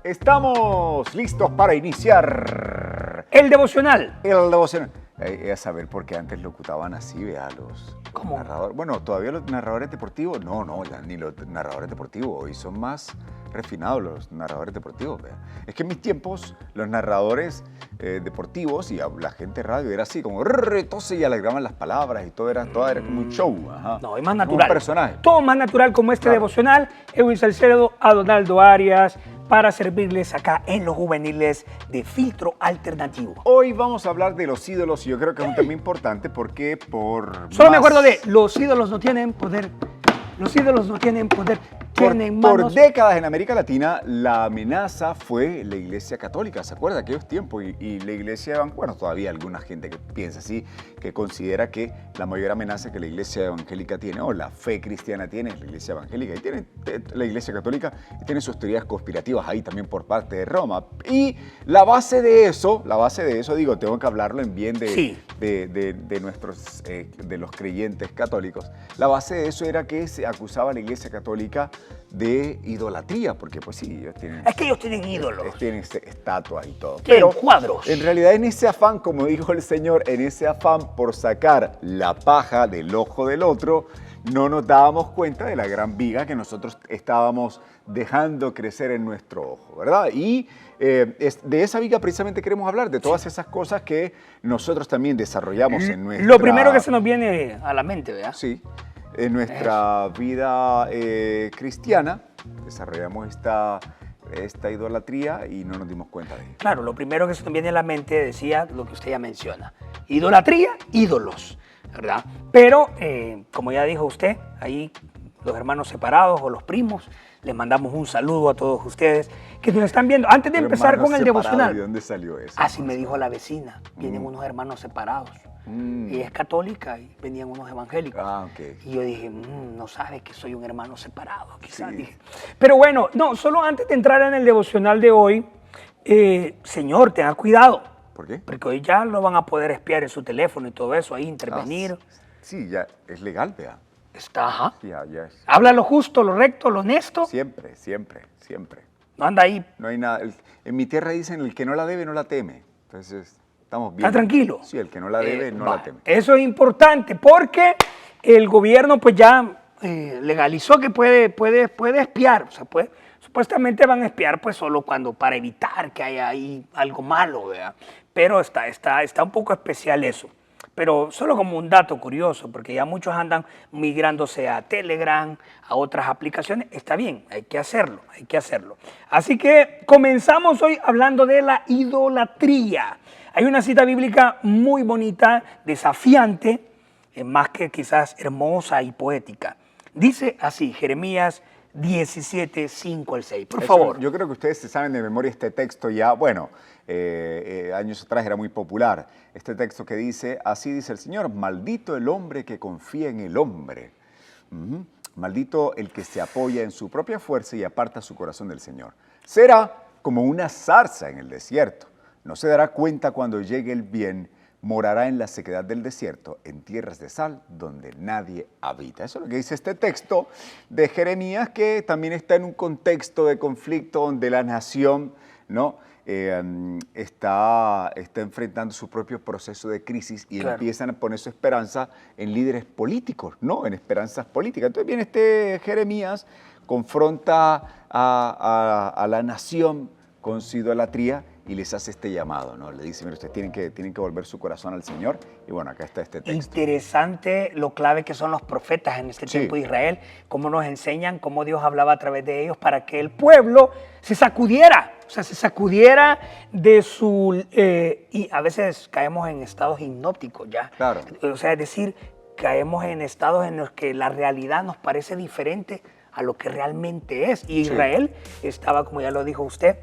Estamos listos para iniciar el devocional. El devocional. A saber por qué antes locutaban así, vea, los ¿Cómo? narradores. Bueno, todavía los narradores deportivos, no, ya ni los narradores deportivos. Hoy son más refinados los narradores deportivos, vea. Es que en mis tiempos los narradores deportivos y la gente de radio era así, como entonces y alargaban las palabras y todo era como un show. Ajá. No, es más natural. Un personaje. Todo más natural como este Claro. devocional. Edwin Salcedo, Adonaldo Arias, para servirles acá en los juveniles de Filtro Alternativo. Hoy vamos a hablar de los ídolos y yo creo que es un tema importante porque Solo me acuerdo de los ídolos no tienen poder. Los ídolos no tienen poder. Tienen Por manos. décadas en América Latina la amenaza fue la Iglesia Católica, ¿se acuerda? Aquellos tiempos y la Iglesia, bueno, todavía alguna gente que piensa así, que considera que la mayor amenaza que la Iglesia evangélica tiene o la fe cristiana tiene es la Iglesia evangélica y tiene la Iglesia Católica y tiene sus teorías conspirativas ahí también por parte de Roma. Y la base de eso, digo, tengo que hablarlo en bien de, Sí. de nuestros, de los creyentes católicos. La base de eso era que se acusaba a la Iglesia Católica de idolatría, porque pues sí, ellos tienen... Es que ellos tienen ídolos. Tienen estatuas y todo. Tienen cuadros. En realidad en ese afán, como dijo el Señor, en ese afán por sacar la paja del ojo del otro, no nos dábamos cuenta de la gran viga que nosotros estábamos dejando crecer en nuestro ojo, ¿verdad? Y de esa viga precisamente queremos hablar, de todas esas cosas que nosotros también desarrollamos en nuestra... Lo primero que se nos viene a la mente, ¿verdad? Sí, en nuestra vida cristiana desarrollamos esta idolatría y no nos dimos cuenta de ello. Claro, lo primero que se nos viene a la mente decía lo que usted ya menciona. Idolatría, ídolos, ¿verdad? Pero, como ya dijo usted, ahí los hermanos separados o los primos, les mandamos un saludo a todos ustedes que nos están viendo. Antes de empezar con el devocional. ¿De dónde salió eso? Así me dijo la vecina, vienen unos hermanos separados. Ella es católica y venían unos evangélicos. Ah, ok. Y yo dije, no sabe que soy un hermano separado, quizás. Sí. Dije. Pero bueno, no, solo antes de entrar en el devocional de hoy, señor, tenga cuidado. ¿Por qué? Porque hoy ya lo van a poder espiar en su teléfono y todo eso, ahí intervenir. Sí, ya es legal, vea. Está, ajá. Sí, ya es. Habla lo justo, lo recto, lo honesto. Siempre. No anda ahí. No hay nada. En mi tierra dicen, el que no la debe, no la teme. Entonces, estamos bien. ¿Está tranquilo? Sí, el que no la debe, no la teme. Eso es importante porque el gobierno pues ya legalizó que puede espiar. O sea, supuestamente van a espiar pues solo para evitar que haya ahí algo malo, ¿verdad? Pero está un poco especial eso. Pero solo como un dato curioso, porque ya muchos andan migrándose a Telegram, a otras aplicaciones. Está bien, hay que hacerlo. Así que comenzamos hoy hablando de la idolatría. Hay una cita bíblica muy bonita, desafiante, más que quizás hermosa y poética. Dice así, Jeremías 17, 5 al 6. Por favor. Yo creo que ustedes se saben de memoria este texto ya, bueno, años atrás era muy popular. Este texto que dice, así dice el Señor, maldito el hombre que confía en el hombre. Maldito el que se apoya en su propia fuerza y aparta su corazón del Señor. Será como una zarza en el desierto. No se dará cuenta cuando llegue el bien, morará en la sequedad del desierto, en tierras de sal, donde nadie habita. Eso es lo que dice este texto de Jeremías, que también está en un contexto de conflicto donde la nación, ¿no? Está enfrentando su propio proceso de crisis y claro, empiezan a poner su esperanza en líderes políticos, ¿no? En esperanzas políticas. Entonces viene este Jeremías, confronta a la nación con su idolatría y les hace este llamado, ¿no? Le dice, mira, ustedes tienen que volver su corazón al Señor. Y bueno, acá está este texto. Interesante lo clave que son los profetas en este tiempo de Israel, cómo nos enseñan, cómo Dios hablaba a través de ellos para que el pueblo se sacudiera, de su... y a veces caemos en estados hipnóticos ya. Claro. O sea, es decir, caemos en estados en los que la realidad nos parece diferente a lo que realmente es. Y Israel estaba, como ya lo dijo usted,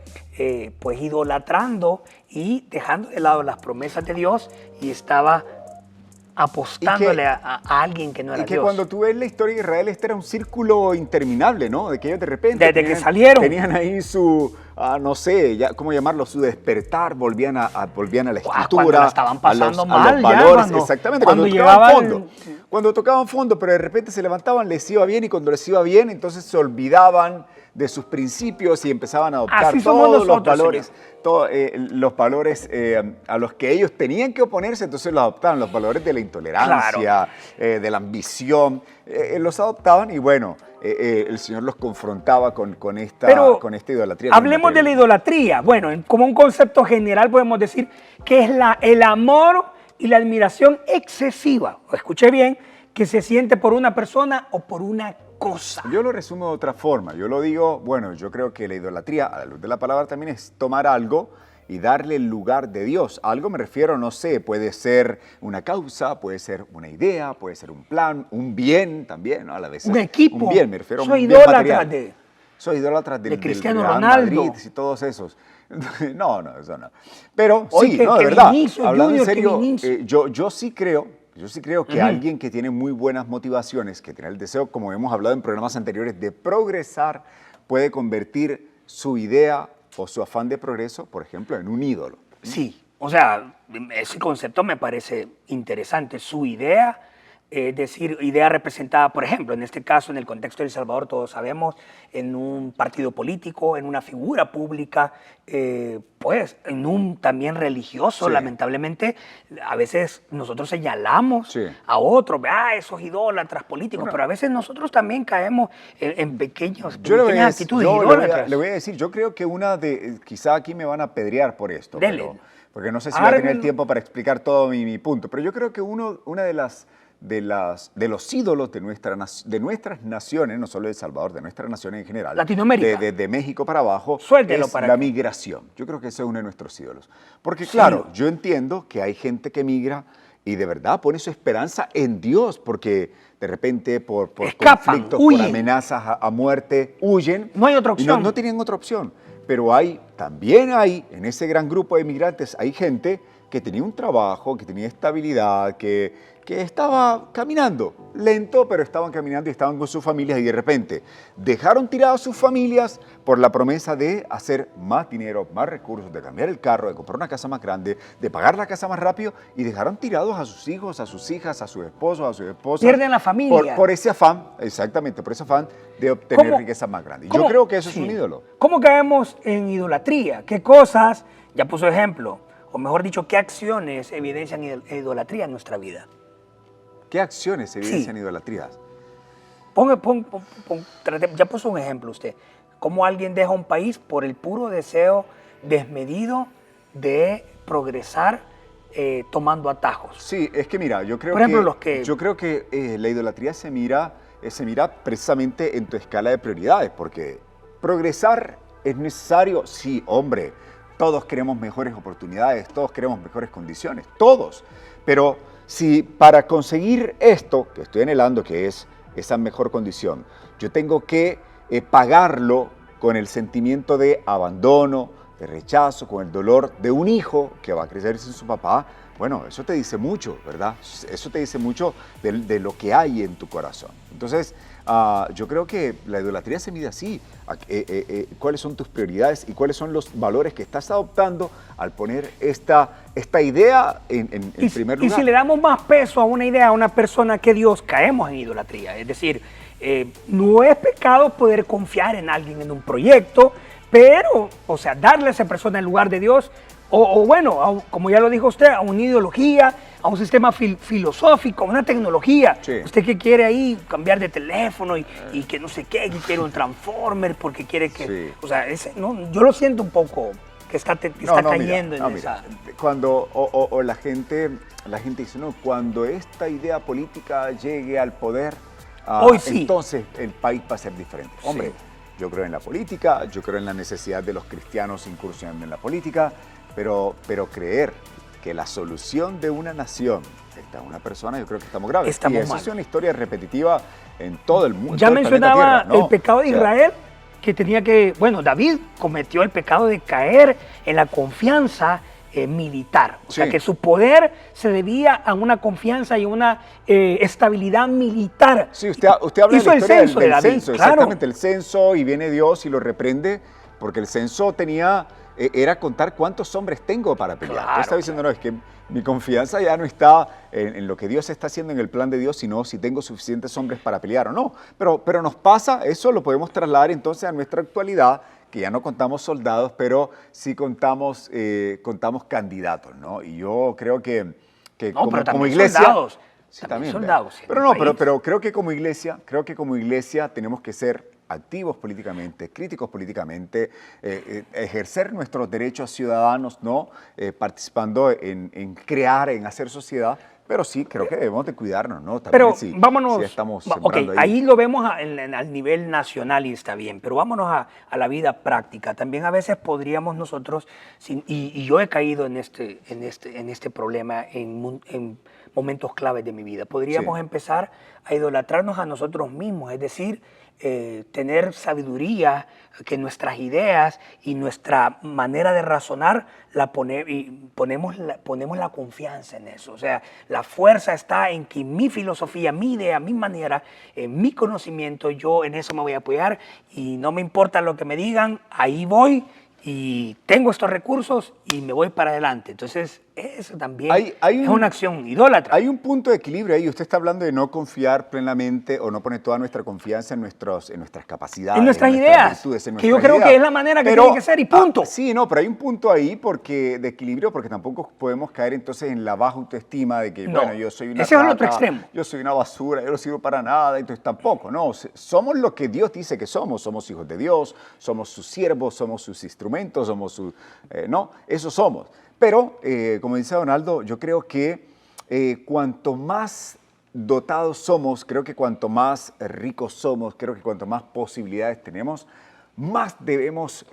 pues idolatrando y dejando de lado las promesas de Dios y estaba apostándole a alguien que no era Dios. Y que Dios. cuando tú ves la historia de Israel, este era un círculo interminable, ¿no? De que ellos de repente... Desde que salieron. Tenían ahí su no sé, ya, ¿cómo llamarlo? Su despertar, volvían a la escritura, Cuando la estaban pasando a mal, los ya, valores, exactamente, cuando tocaban llegaban- fondo. Cuando tocaban fondo, pero de repente se levantaban, les iba bien, y cuando les iba bien, entonces se olvidaban de sus principios y empezaban a adoptar Así somos todos nosotros, los valores a los que ellos tenían que oponerse, entonces los adoptaban, los valores de la intolerancia, de la ambición, los adoptaban y bueno, el Señor los confrontaba con esta idolatría. Hablemos de la idolatría. Bueno, como un concepto general podemos decir que es el amor y la admiración excesiva, escuché bien, que se siente por una persona o por una cosa. Yo lo resumo de otra forma. Yo lo digo, bueno, yo creo que la idolatría, a la luz de la palabra, también es tomar algo y darle el lugar de Dios. Algo me refiero, no sé, puede ser una causa, puede ser una idea, puede ser un plan, un bien también, ¿no? A la vez. Un equipo. Un bien, me refiero a un Soy bien idólatra material. Soy idólatra del Cristiano Real Ronaldo. Madrid y todos esos. No, eso no. Pero Oye, sí, que- no, de que verdad, Vinicius hablando Junior, en que serio, Vinicius. yo sí creo que alguien que tiene muy buenas motivaciones, que tiene el deseo, como hemos hablado en programas anteriores, de progresar, puede convertir su idea o su afán de progreso, por ejemplo, en un ídolo. Sí, o sea, ese concepto me parece interesante. Su idea, es decir, idea representada, por ejemplo, en este caso, en el contexto de El Salvador, todos sabemos, en un partido político, en una figura pública, pues en un también religioso, Sí. lamentablemente, a veces nosotros señalamos Sí. a otros, esos idólatras políticos, pero a veces nosotros también caemos en pequeñas actitudes idólatras. le voy a decir, yo creo que quizá aquí me van a apedrear por esto, Dele. porque no sé si voy a tener Ármelo. tiempo para explicar todo mi punto, pero yo creo que una de los ídolos de nuestras naciones, no solo de El Salvador, de nuestras naciones en general, Latinoamérica. de México para abajo, Suéltelo es para la que- migración. Yo creo que ese es uno de nuestros ídolos. Porque Sí. claro, yo entiendo que hay gente que migra y de verdad pone su esperanza en Dios, porque de repente por Escapan, conflictos, huyen. por amenazas a muerte, huyen. No hay otra Y no, opción. no tenían otra opción. Pero también hay, en ese gran grupo de migrantes, hay gente que tenía un trabajo, que tenía estabilidad, que estaba caminando, lento, pero estaban caminando y estaban con sus familias y de repente dejaron tiradas sus familias por la promesa de hacer más dinero, más recursos, de cambiar el carro, de comprar una casa más grande, de pagar la casa más rápido y dejaron tirados a sus hijos, a sus hijas, a sus esposos, a sus esposas. Pierden la familia. Por ese afán, exactamente, por ese afán de obtener ¿Cómo- riquezas más grandes. Y cómo- yo creo que eso es sí. un ídolo. ¿Cómo caemos en idolatría? ¿Qué cosas, ya puso ejemplo, o mejor dicho, qué acciones evidencian idolatría en nuestra vida? ¿Qué acciones evidencian Sí. idolatrías? Ya puso un ejemplo usted. ¿Cómo alguien deja un país por el puro deseo desmedido de progresar tomando atajos? Sí, es que mira, yo creo Por ejemplo, que, la idolatría se mira precisamente en tu escala de prioridades, porque progresar es necesario, sí, hombre, todos queremos mejores oportunidades, todos queremos mejores condiciones, todos, pero si para conseguir esto que estoy anhelando, que es esa mejor condición, yo tengo que pagarlo con el sentimiento de abandono, de rechazo, con el dolor de un hijo que va a crecer sin su papá, bueno, eso te dice mucho, ¿verdad? Eso te dice mucho de lo que hay en tu corazón. Entonces, yo creo que la idolatría se mide así. ¿Cuáles son tus prioridades y cuáles son los valores que estás adoptando al poner esta idea en primer lugar? Y si le damos más peso a una idea, a una persona que Dios, caemos en idolatría. Es decir, no es pecado poder confiar en alguien, en un proyecto, pero, o sea, darle a esa persona el lugar de Dios, como ya lo dijo usted, a una ideología, a un sistema filosófico, a una tecnología. Sí. Usted que quiere ahí cambiar de teléfono y que no sé qué, que quiere un transformer porque quiere que... Sí. O sea, yo lo siento un poco que está cayendo en esa... Cuando la gente dice, no, cuando esta idea política llegue al poder, Hoy sí. entonces el país va a ser diferente. Hombre, Sí. yo creo en la política, yo creo en la necesidad de los cristianos incursionando en la política, pero creer que la solución de una nación está en una persona, yo creo que estamos graves. Estamos y eso mal. es una historia repetitiva en todo el mundo. Ya todo el planeta mencionaba Tierra, ¿no? el pecado de O sea, Israel, que tenía que, David cometió el pecado de caer en la confianza militar. O sea, Sí. que su poder se debía a una confianza y una estabilidad militar. Sí, usted habla Hizo de la el historia censo de del David, censo, claro. exactamente, el censo, y viene Dios y lo reprende porque el censo era contar cuántos hombres tengo para pelear. Claro, Yo estaba diciendo, no, es que mi confianza ya no está en lo que Dios está haciendo en el plan de Dios, sino si tengo suficientes hombres para pelear o no. Pero nos pasa, eso lo podemos trasladar entonces a nuestra actualidad, que ya no contamos soldados, pero sí contamos candidatos, ¿no? Y yo creo que No, pero como también iglesia... soldados. Sí, También también, soldados. en pero el no, país. pero creo que como iglesia tenemos que ser activos políticamente, críticos políticamente, ejercer nuestros derechos ciudadanos, ¿no? Participando en crear, en hacer sociedad, pero sí creo que debemos de cuidarnos, ¿no? También Pero si vámonos, estamos ok, sembrando ahí lo vemos al nivel nacional y está bien, pero vámonos a la vida práctica. También a veces podríamos nosotros, y yo he caído en este problema en momentos claves de mi vida, podríamos Sí. empezar a idolatrarnos a nosotros mismos, es decir, tener sabiduría, que nuestras ideas y nuestra manera de razonar ponemos la confianza en eso. O sea, la fuerza está en que mi filosofía, mi idea, mi manera, mi conocimiento, yo en eso me voy a apoyar y no me importa lo que me digan, ahí voy y tengo estos recursos y me voy para adelante. Entonces, eso también es una acción idólatra. Hay un punto de equilibrio ahí. Usted está hablando de no confiar plenamente o no poner toda nuestra confianza en nuestras capacidades, En nuestras ideas, virtudes, en que yo nuestras creo ideas. que es la manera que tiene que ser y punto. Sí, no, pero hay un punto ahí de equilibrio, porque tampoco podemos caer entonces en la baja autoestima de que, No, bueno, yo soy una ese es el rata, otro extremo. yo soy una basura, yo no sirvo para nada, entonces tampoco, no. Somos lo que Dios dice que somos hijos de Dios, somos sus siervos, somos sus instrumentos, somos sus... no, eso somos. Pero, como dice Donaldo, yo creo que cuanto más dotados somos, creo que cuanto más ricos somos, creo que cuanto más posibilidades tenemos, más debemos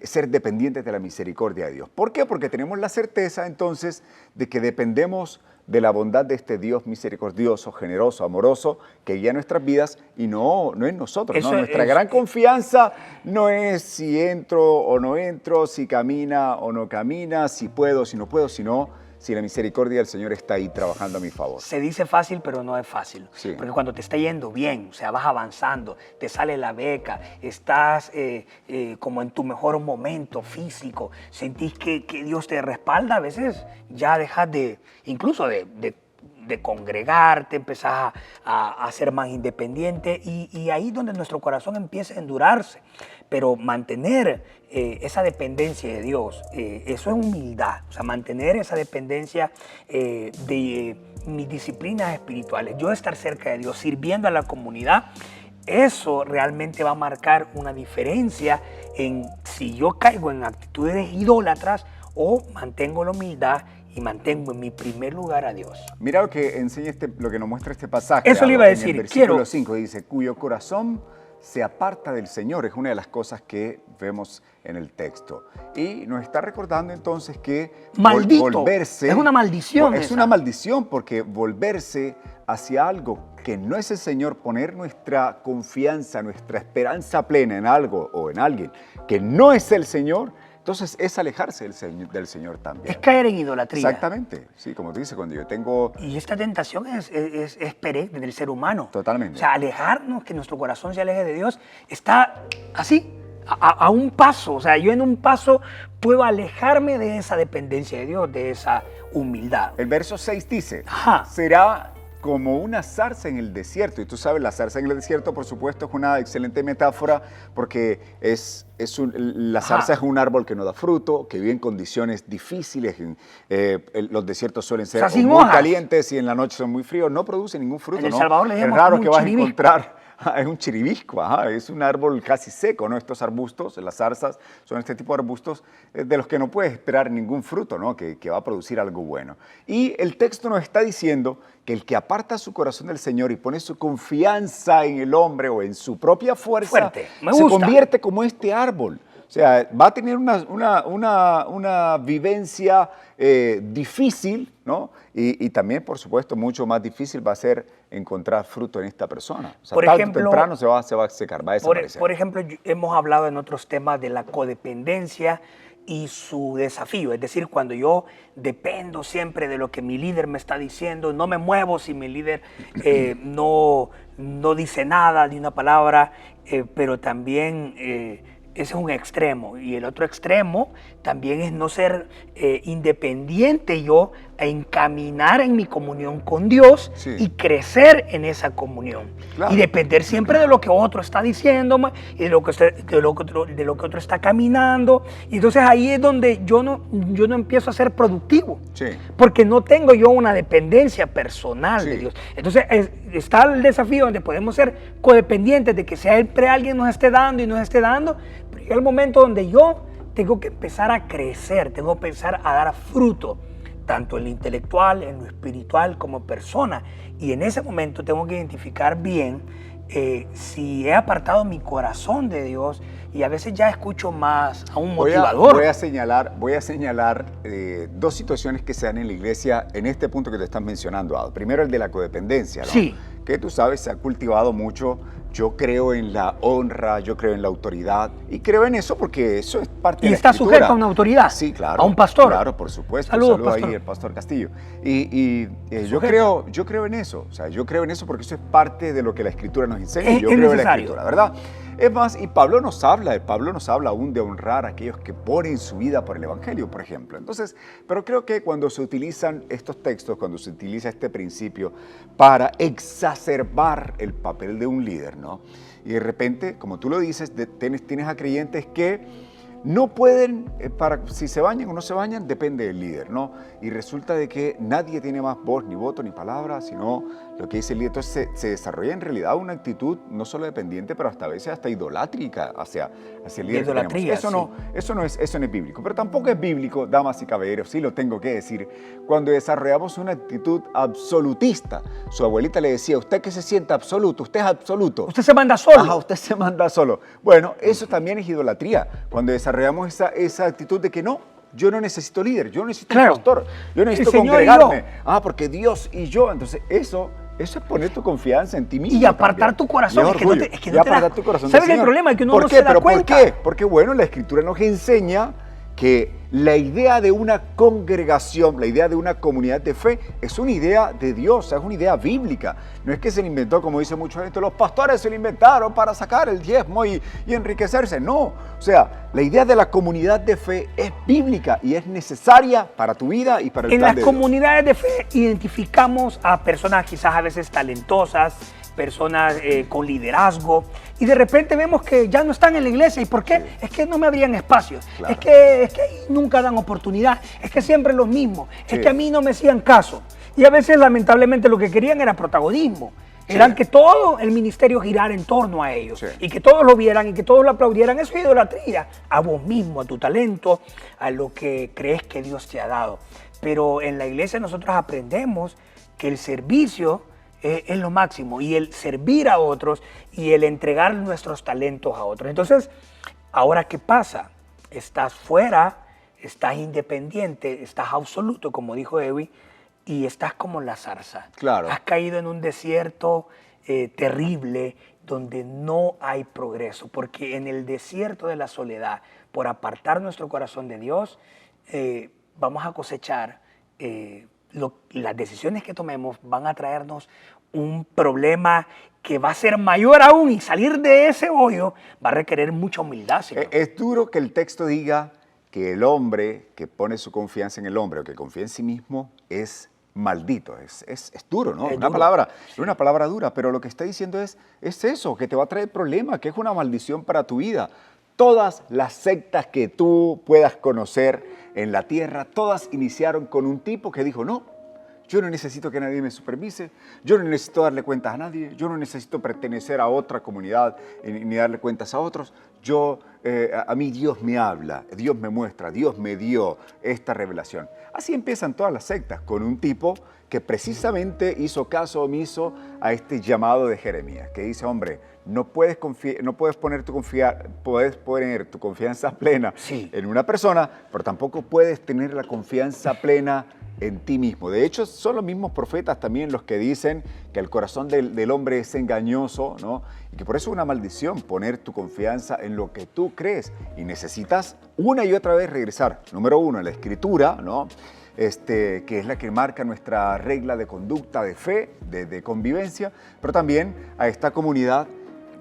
ser dependientes de la misericordia de Dios. ¿Por qué? Porque tenemos la certeza entonces de que dependemos de la bondad de este Dios misericordioso, generoso, amoroso, que guía nuestras vidas y no en nosotros. ¿no? Nuestra gran confianza no es si entro o no entro, si camina o no camina, si puedo, si no puedo, sino si la misericordia del Señor está ahí trabajando a mi favor. Se dice fácil, pero no es fácil. Sí. Porque cuando te está yendo bien, o sea, vas avanzando, te sale la beca, estás como en tu mejor momento físico, sentís que Dios te respalda, a veces ya dejas incluso de congregarte, empezás a ser más independiente y ahí es donde nuestro corazón empieza a endurarse. Pero mantener esa dependencia de Dios, eso es humildad. O sea, mantener esa dependencia de mis disciplinas espirituales, yo estar cerca de Dios, sirviendo a la comunidad, eso realmente va a marcar una diferencia en si yo caigo en actitudes idólatras o mantengo la humildad y mantengo en mi primer lugar a Dios. Mira lo que enseña lo que nos muestra este pasaje. Eso le iba a decir. En el versículo 5 dice, cuyo corazón se aparta del Señor. Es una de las cosas que vemos en el texto. Y nos está recordando entonces que maldito, volverse... es una maldición. Es una maldición porque volverse hacia algo que no es el Señor, poner nuestra confianza, nuestra esperanza plena en algo o en alguien que no es el Señor, entonces es alejarse del Señor también. Es caer en idolatría. Exactamente, sí, como tú dices, cuando yo tengo... Y esta tentación es perenne del ser humano. Totalmente. O sea, alejarnos, que nuestro corazón se aleje de Dios, está así, a un paso. O sea, yo en un paso puedo alejarme de esa dependencia de Dios, de esa humildad. El verso 6 dice, Ajá. será como una zarza en el desierto. Y tú sabes, la zarza en el desierto, por supuesto, es una excelente metáfora porque la zarza es un árbol que no da fruto, que vive en condiciones difíciles. Los desiertos suelen ser muy calientes y en la noche son muy fríos. No produce ningún fruto. En El Salvador le es llamamos raro que vas a chiribisco. encontrar... Es un chiribisco, es un árbol casi seco, ¿no? Estos arbustos, las zarzas, son este tipo de arbustos de los que no puedes esperar ningún fruto, ¿no? Que va a producir algo bueno. Y el texto nos está diciendo que el que aparta su corazón del Señor y pone su confianza en el hombre o en su propia fuerza, se convierte como este árbol. O sea, va a tener una vivencia difícil, ¿no? Y también, por supuesto, mucho más difícil va a ser encontrar fruto en esta persona. O sea, tarde o temprano se va a secar, va a desaparecer. Por ejemplo, hemos hablado en otros temas de la codependencia y su desafío. Es decir, cuando yo dependo siempre de lo que mi líder me está diciendo, no me muevo si mi líder no dice nada de una palabra, pero también... Ese es un extremo. Y el otro extremo también es no ser independiente yo a encaminar en mi comunión con Dios Sí. y crecer en esa comunión. Claro. Y depender siempre de lo que otro está diciéndome y de lo que otro está caminando. Y entonces ahí es donde yo no empiezo a ser productivo. Sí. Porque no tengo yo una dependencia personal de Sí. Dios. Entonces está el desafío donde podemos ser codependientes de que siempre alguien nos esté dando y nos esté dando, pero llega el momento donde yo tengo que empezar a crecer, tengo que empezar a dar fruto, tanto en lo intelectual, en lo espiritual como persona. Y en ese momento tengo que identificar bien si he apartado mi corazón de Dios, y a veces ya escucho más a un motivador. Voy a señalar dos situaciones que se dan en la iglesia en este punto que te estás mencionando, Ado. Primero, el de la codependencia, ¿no? Sí. Que tú sabes, se ha cultivado mucho. Yo creo en la honra, yo creo en la autoridad y creo en eso porque eso es parte Y de la está escritura. sujeto a una autoridad. Sí, claro. A un pastor. Claro, por supuesto. Saludos, Saludos pastor. ahí el pastor Castillo. Y yo Sujeto. creo en eso. O sea, yo creo en eso porque eso es parte de lo que la escritura nos enseña. Es Yo creo en la necesario. escritura, ¿verdad? Es más, y Pablo nos habla aún de honrar a aquellos que ponen su vida por el Evangelio, por ejemplo. Entonces, pero creo que cuando se utilizan estos textos, cuando se utiliza este principio para exacerbar el papel de un líder, ¿no? Y de repente, como tú lo dices, tienes a creyentes que no pueden, si se bañan o no se bañan, depende del líder, ¿no? Y resulta de que nadie tiene más voz, ni voto, ni palabra, sino lo que dice el líder. Entonces se desarrolla en realidad una actitud no solo dependiente, pero hasta a veces hasta idolátrica hacia el líder. Idolatría, Eso no es bíblico. Pero tampoco es bíblico, damas y caballeros, sí lo tengo que decir, cuando desarrollamos una actitud absolutista. Su abuelita le decía, usted que se sienta absoluto, usted es absoluto. Usted se manda solo. Ajá, usted se manda solo. Bueno, eso también es idolatría. Cuando desarrollamos esa actitud de que no, yo no necesito líder, yo no necesito Claro. un pastor, yo necesito El Señor y congregarme. Porque Dios y yo. Entonces eso es poner tu confianza en ti mismo. Y apartar también. tu corazón. Y Es que no orgullo. te- es que Y no te das- apartar tu corazón del ¿Sabes el Señor. problema? Es que uno ¿Por no qué? se da ¿Pero cuenta. por qué? Porque bueno, la Escritura nos enseña que la idea de una congregación, la idea de una comunidad de fe, es una idea de Dios, es una idea bíblica. No es que se le inventó, como dice mucha gente, los pastores se lo inventaron para sacar el diezmo y enriquecerse. No, o sea, la idea de la comunidad de fe es bíblica y es necesaria para tu vida y para el En plan las de Dios. comunidades de fe identificamos a personas quizás a veces talentosas, personas con liderazgo, y de repente vemos que ya no están en la iglesia. ¿Y por qué? Sí. Es que no me abrían espacios, Claro. es que ahí nunca dan oportunidad, es que siempre los mismos, Sí. es que a mí no me hacían caso. Y a veces lamentablemente lo que querían era protagonismo. Sí. Eran que todo el ministerio girara en torno a ellos, Sí. y que todos lo vieran y que todos lo aplaudieran. Eso es idolatría a vos mismo, a tu talento, a lo que crees que Dios te ha dado. Pero en la iglesia nosotros aprendemos que el servicio es lo máximo, y el servir a otros y el entregar nuestros talentos a otros. Entonces, ¿ahora qué pasa? Estás fuera, estás independiente, estás absoluto, como dijo Ewi, y estás como la zarza. Claro. Has caído en un desierto terrible donde no hay progreso, porque en el desierto de la soledad, por apartar nuestro corazón de Dios, vamos a cosechar las decisiones que tomemos van a traernos un problema que va a ser mayor aún, y salir de ese hoyo va a requerir mucha humildad, Señor. Es duro que el texto diga que el hombre que pone su confianza en el hombre o que confía en sí mismo es maldito. Es duro, ¿no? Es Una duro. palabra dura, pero lo que está diciendo es eso, que te va a traer problemas, que es una maldición para tu vida. Todas las sectas que tú puedas conocer en la tierra, todas iniciaron con un tipo que dijo, no, yo no necesito que nadie me supervise, yo no necesito darle cuentas a nadie, yo no necesito pertenecer a otra comunidad ni darle cuentas a otros. A mí Dios me habla, Dios me muestra, Dios me dio esta revelación. Así empiezan todas las sectas, con un tipo que precisamente hizo caso omiso a este llamado de Jeremías, que dice, hombre, no puedes poner tu confianza plena Sí. en una persona, pero tampoco puedes tener la confianza plena en ti mismo. De hecho, son los mismos profetas también los que dicen que el corazón del hombre es engañoso, ¿no? Y que por eso es una maldición poner tu confianza en lo que tú crees. Y necesitas una y otra vez regresar. Número uno, a la Escritura, ¿no? Que es la que marca nuestra regla de conducta, de fe, de convivencia, pero también a esta comunidad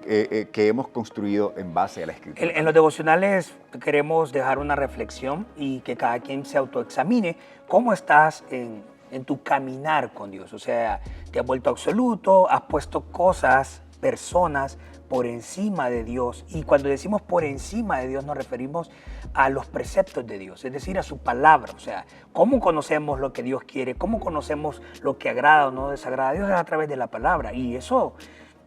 que hemos construido en base a la Escritura. En los devocionales queremos dejar una reflexión y que cada quien se autoexamine cómo estás en tu caminar con Dios. O sea, te has vuelto absoluto, has puesto cosas, personas por encima de Dios. Y cuando decimos por encima de Dios nos referimos a los preceptos de Dios, es decir, a su palabra. O sea, cómo conocemos lo que Dios quiere, cómo conocemos lo que agrada o no desagrada a Dios es a través de la palabra. Y eso,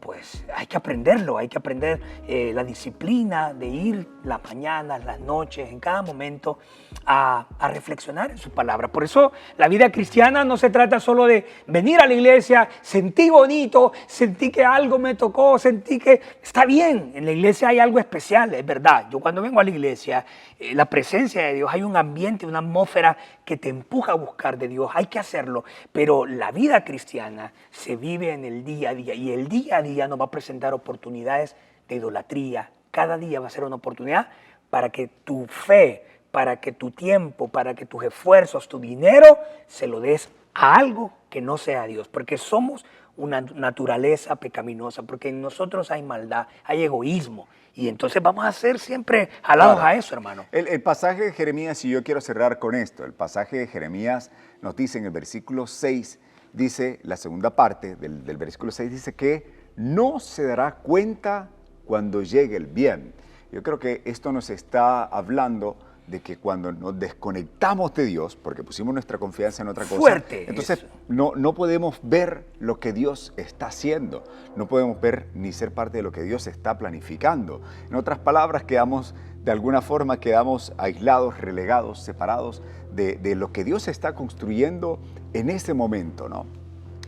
pues hay que aprenderlo, hay que aprender la disciplina de ir las mañanas, las noches, en cada momento a reflexionar en su palabra. Por eso la vida cristiana no se trata solo de venir a la iglesia, sentí bonito, sentí que algo me tocó, sentí que está bien, en la iglesia hay algo especial, es verdad. Yo cuando vengo a la iglesia, la presencia de Dios, hay un ambiente, una atmósfera que te empuja a buscar de Dios, hay que hacerlo, pero la vida cristiana se vive en el día a día y el día a día nos va a presentar oportunidades de idolatría. Cada día va a ser una oportunidad para que tu fe, para que tu tiempo, para que tus esfuerzos, tu dinero, se lo des a algo que no sea Dios, porque somos una naturaleza pecaminosa, porque en nosotros hay maldad, hay egoísmo, y entonces vamos a ser siempre jalados a eso, hermano. El pasaje de Jeremías, y yo quiero cerrar con esto, el pasaje de Jeremías nos dice en el versículo 6, dice, la segunda parte del versículo 6 dice que no se dará cuenta cuando llegue el bien. Yo creo que esto nos está hablando de que cuando nos desconectamos de Dios, porque pusimos nuestra confianza en otra cosa, Fuerte entonces no podemos ver lo que Dios está haciendo, no podemos ver ni ser parte de lo que Dios está planificando. En otras palabras, de alguna forma quedamos aislados, relegados, separados de lo que Dios está construyendo en ese momento, ¿no?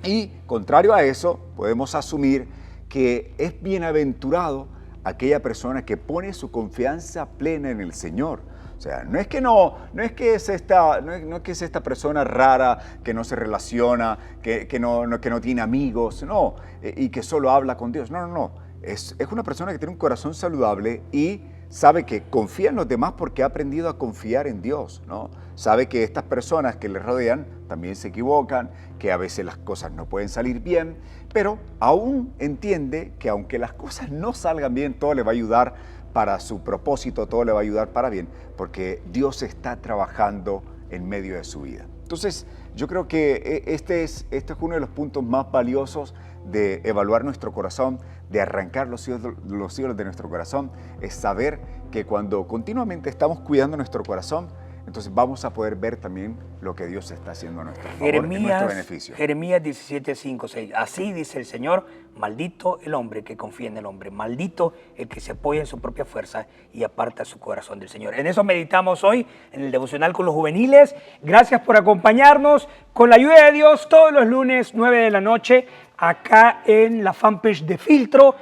Y contrario a eso, podemos asumir que es bienaventurado aquella persona que pone su confianza plena en el Señor. O sea, no es que es esta persona rara que no se relaciona, que no tiene amigos, no, y que solo habla con Dios. No. Es una persona que tiene un corazón saludable y sabe que confía en los demás porque ha aprendido a confiar en Dios, ¿no? Sabe que estas personas que le rodean también se equivocan, que a veces las cosas no pueden salir bien, pero aún entiende que aunque las cosas no salgan bien, todo le va a ayudar para su propósito, todo le va a ayudar para bien, porque Dios está trabajando en medio de su vida. Entonces, yo creo que este es uno de los puntos más valiosos de evaluar nuestro corazón, de arrancar los hilos de nuestro corazón, es saber que cuando continuamente estamos cuidando nuestro corazón, entonces vamos a poder ver también lo que Dios está haciendo a nuestro favor, en nuestro beneficio. Jeremías 17:5-6. Así dice el Señor, maldito el hombre que confía en el hombre, maldito el que se apoya en su propia fuerza y aparta su corazón del Señor. En eso meditamos hoy en el devocional con los juveniles. Gracias por acompañarnos con la ayuda de Dios todos los lunes 9 de la noche acá en la fanpage de Filtro,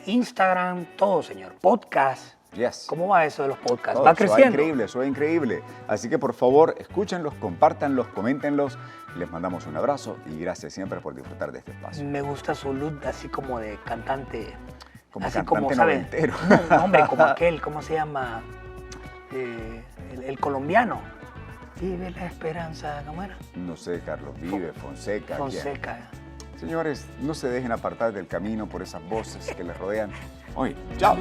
Instagram, todo, Señor, podcast. Yes. ¿Cómo va eso de los podcasts? Oh, Va creciendo. Eso es increíble. Así que por favor, escúchenlos, compártanlos, coméntenlos. Les mandamos un abrazo y gracias siempre por disfrutar de este espacio. Me gusta su look así como de cantante. Como así cantante como, ¿sabe? noventero. No, hombre, como aquel, ¿cómo se llama? El colombiano. Vive la esperanza, ¿cómo era? No sé, Carlos Vive, Fonseca. Fonseca. ¿Quién? Señores, no se dejen apartar del camino por esas voces que les rodean. Hoy, chao.